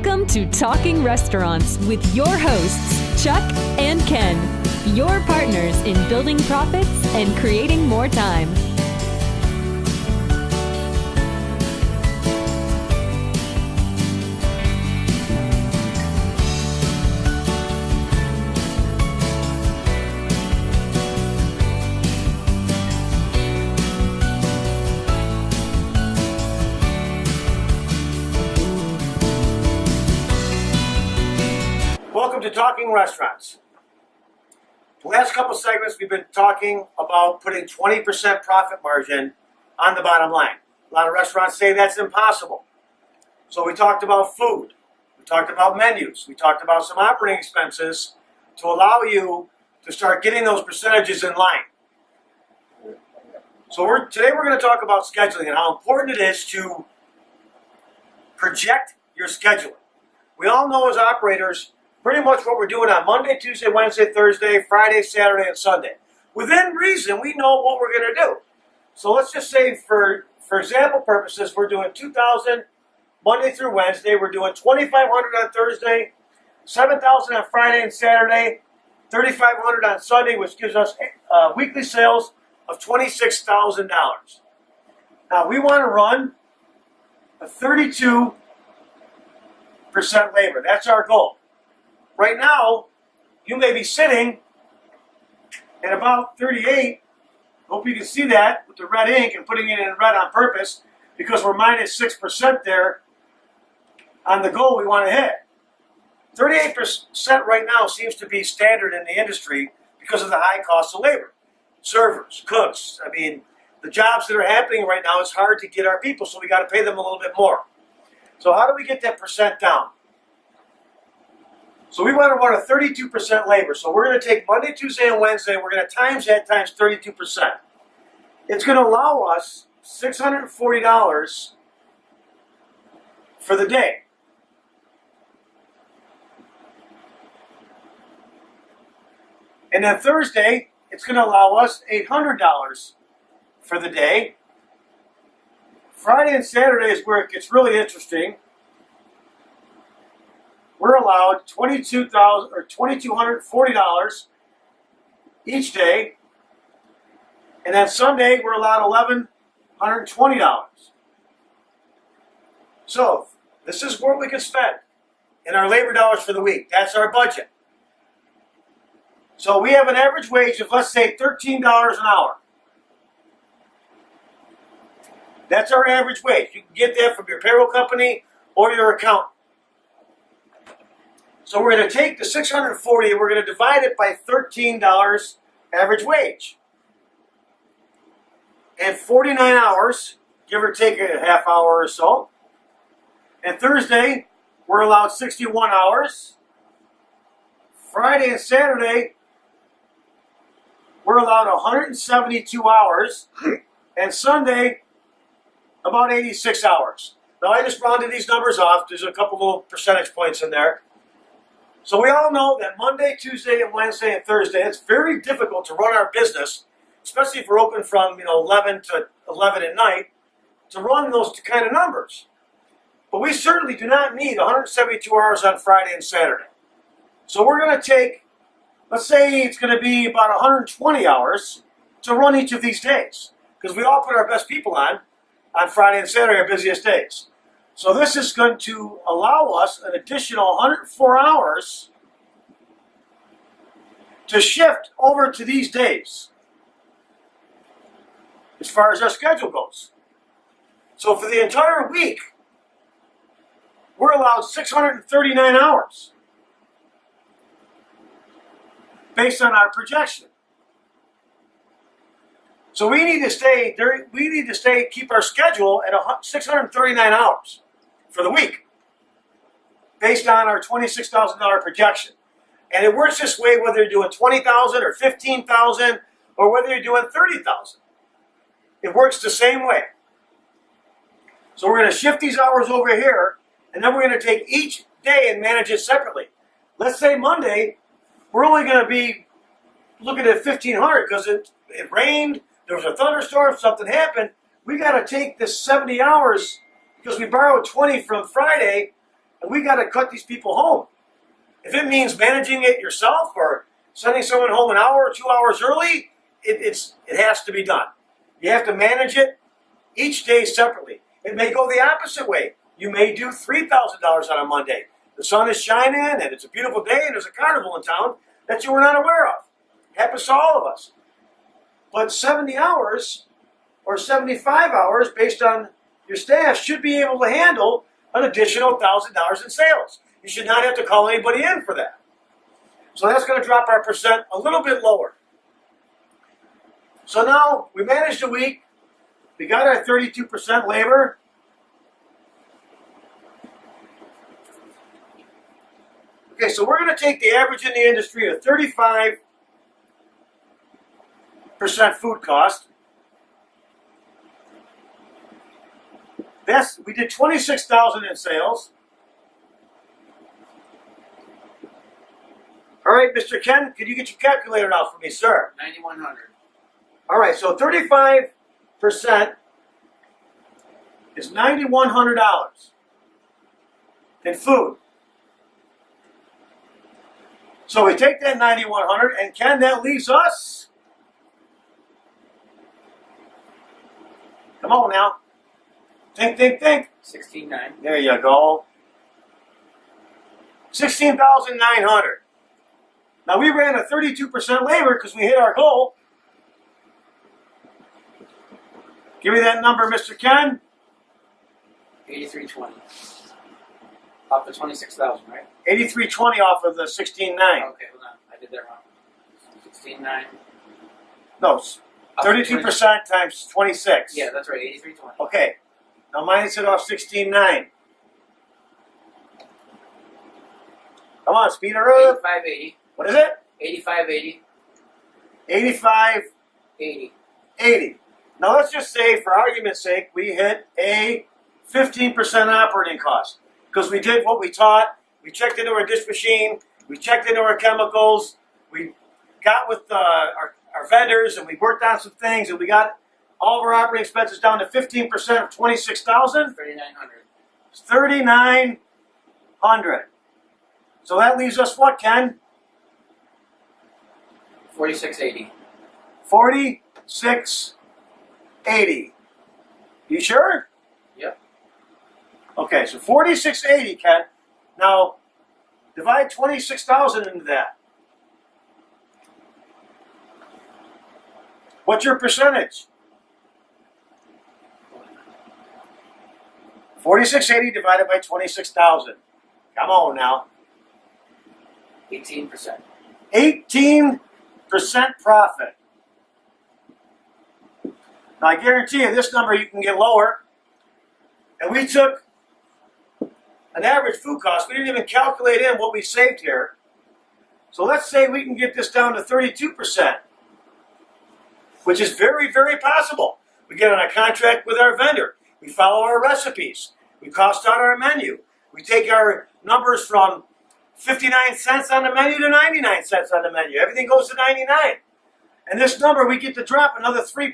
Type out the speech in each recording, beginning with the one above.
Welcome to Talking Restaurants with your hosts, Chuck and Ken, your partners in building profits and creating more time. Welcome to Talking Restaurants. The last couple segments we've been talking about putting 20% profit margin on the bottom line. A lot of restaurants say that's impossible. So we talked about food, we talked about menus, we talked about some operating expenses to allow you to start getting those percentages in line. So today we're going to talk about scheduling and how important it is to project your scheduling. We all know as operators pretty much what we're doing on Monday, Tuesday, Wednesday, Thursday, Friday, Saturday, and Sunday. Within reason, we know what we're going to do. So let's just say for example purposes, we're doing 2,000 Monday through Wednesday. We're doing 2,500 on Thursday, 7,000 on Friday and Saturday, 3,500 on Sunday, which gives us weekly sales of $26,000. Now we want to run a 32% labor. That's our goal. Right now, you may be sitting at about 38. Hope you can see that with the red ink and putting it in red on purpose because we're minus 6% there on the goal we want to hit. 38% right now seems to be standard in the industry because of the high cost of labor. Servers, cooks, I mean, the jobs that are happening right now, it's hard to get our people, so we got to pay them a little bit more. So how do we get that percent down? So we want to run a 32% labor. So we're going to take Monday, Tuesday, and Wednesday. We're going to times that times 32%. It's going to allow us $640 for the day. And then Thursday, it's going to allow us $800 for the day. Friday and Saturday is where it gets really interesting. We're allowed $2,240 each day, and then Sunday we're allowed $1,120. So this is what we can spend in our labor dollars for the week. That's our budget. So we have an average wage of, let's say, $13 an hour. That's our average wage. You can get that from your payroll company or your accountant. So we're going to take the $640 and we're going to divide it by $13 average wage. And 49 hours, give or take a half hour or so. And Thursday, we're allowed 61 hours. Friday and Saturday, we're allowed 172 hours. And Sunday, about 86 hours. Now I just rounded these numbers off. There's a couple little percentage points in there. So we all know that Monday, Tuesday, and Wednesday, and Thursday, it's very difficult to run our business, especially if we're open from 11 to 11 at night, to run those kind of numbers. But we certainly do not need 172 hours on Friday and Saturday. So we're going to take, let's say it's going to be about 120 hours to run each of these days, because we all put our best people on Friday and Saturday, our busiest days. So this is going to allow us an additional 104 hours to shift over to these days as far as our schedule goes. So for the entire week, we're allowed 639 hours based on our projection. So we need to keep our schedule at 639 hours for the week, based on our $26,000 projection. And it works this way whether you're doing 20,000 or 15,000 or whether you're doing 30,000. It works the same way. So we're going to shift these hours over here, and then we're going to take each day and manage it separately. Let's say Monday, we're only going to be looking at 1,500 because it rained, there was a thunderstorm, something happened. We got to take this 70 hours because we borrowed 20 from Friday and we got to cut these people home. If it means managing it yourself or sending someone home an hour or 2 hours early, it has to be done. You have to manage it each day separately. It may go the opposite way. You may do $3,000 on a Monday. The sun is shining and it's a beautiful day and there's a carnival in town that you were not aware of. Happens to all of us. But 70 hours or 75 hours based on your staff should be able to handle an additional $1,000 in sales. You should not have to call anybody in for that. So that's going to drop our percent a little bit lower. So now we managed a week. We got our 32% labor. Okay, so we're going to take the average in the industry of 35% food cost. We did $26,000 in sales. All right, Mr. Ken, could you get your calculator out for me, sir? 9,100. All right, so 35% is $9,100 in food. So we take that 9,100, and Ken, that leaves us. Come on now. Think. 16,900. There you go. 16,900. Now we ran a 32% labor because we hit our goal. Give me that number, Mr. Ken. 8320. Off the 26,000, right? 8320 off of the 16.9. Okay, hold on. I did that wrong. 16,900. No, 32% times 26. Yeah, that's right. 8320. Okay. Now minus it off 16.9. Come on, speed her up. 8580. What is it? 8580. 8580. 80. Now let's just say, for argument's sake, we hit a 15% operating cost. Because we did what we taught. We checked into our dish machine. We checked into our chemicals. We got with our vendors and we worked on some things and we got all of our operating expenses down to 15% of 26,000. 3,900. 3,900. So that leaves us what, Ken? 4680. 4680. You sure? Yep. Okay, so 4680, Ken. Now, divide 26,000 into that. What's your percentage? 4680 divided by 26,000. Come on now. 18%. 18% profit. Now I guarantee you this number you can get lower. And we took an average food cost. We didn't even calculate in what we saved here. So let's say we can get this down to 32%, which is very, very possible. We get on a contract with our vendor. We follow our recipes. We cost out our menu. We take our numbers from 59 cents on the menu to 99 cents on the menu. Everything goes to 99. And this number, we get to drop another 3%.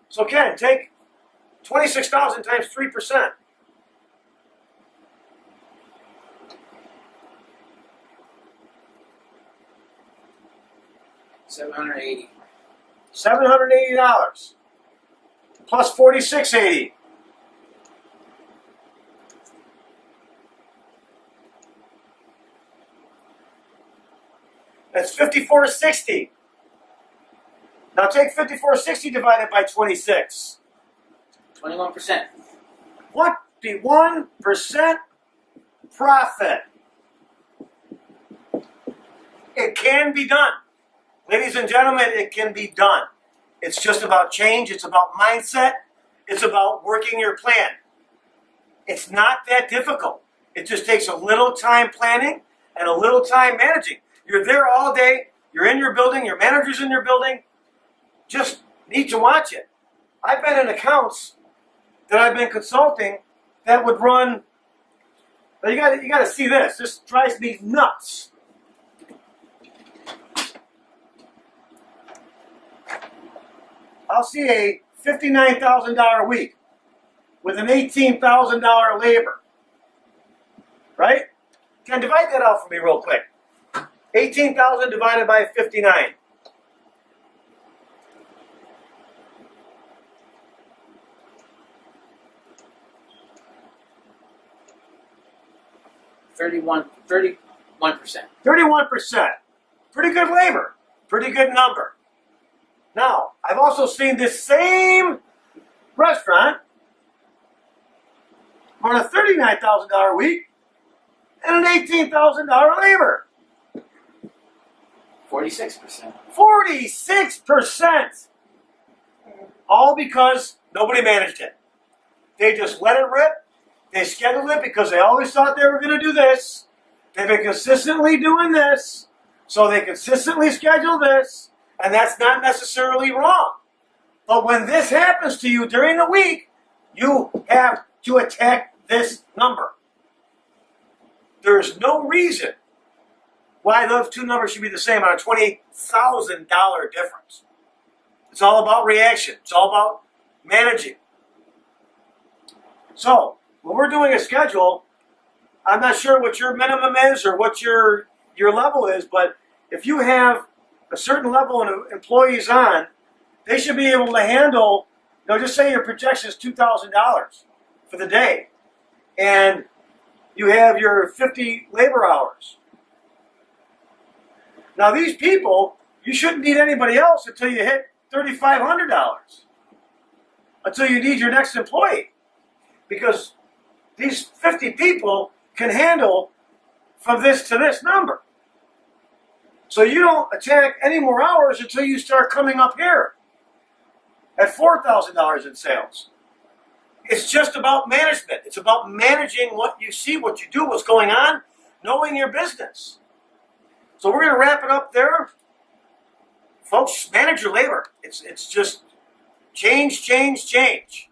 So Ken, take 26,000 times 3%. $780. $780 plus 4680. That's 5460. Now take 5460 divided by 26. 21%. What? The 1% profit. It can be done. Ladies and gentlemen, it can be done. It's just about change. It's about mindset. It's about working your plan. It's not that difficult. It just takes a little time planning and a little time managing. You're there all day. You're in your building. Your manager's in your building. Just need to watch it. I've been in accounts that I've been consulting that would run. Now you got to see this. This drives me nuts. I'll see a $59,000 a week with an $18,000 labor. right? Can divide that out for me real quick. 18,000 divided by 59. 31%. 31%. Pretty good labor. Pretty good number. Now, I've also seen this same restaurant on a $39,000 week and an $18,000 labor. 46%. 46%. All because nobody managed it. They just let it rip. They scheduled it because they always thought they were going to do this. They've been consistently doing this, so they consistently schedule this, and that's not necessarily wrong. But when this happens to you during the week, you have to attack this number. There's no reason why those two numbers should be the same on a $20,000 difference. It's all about reaction. It's all about managing. So, when we're doing a schedule, I'm not sure what your minimum is or what your level is, but if you have a certain level of employees on, they should be able to handle, just say your projection is $2,000 for the day, and you have your 50 labor hours. Now these people, you shouldn't need anybody else until you hit $3,500, until you need your next employee, because these 50 people can handle from this to this number. So you don't attack any more hours until you start coming up here at $4,000 in sales. It's just about management. It's about managing what you see, what you do, what's going on, knowing your business. So we're going to wrap it up there. Folks, manage your labor. It's just change, change, change.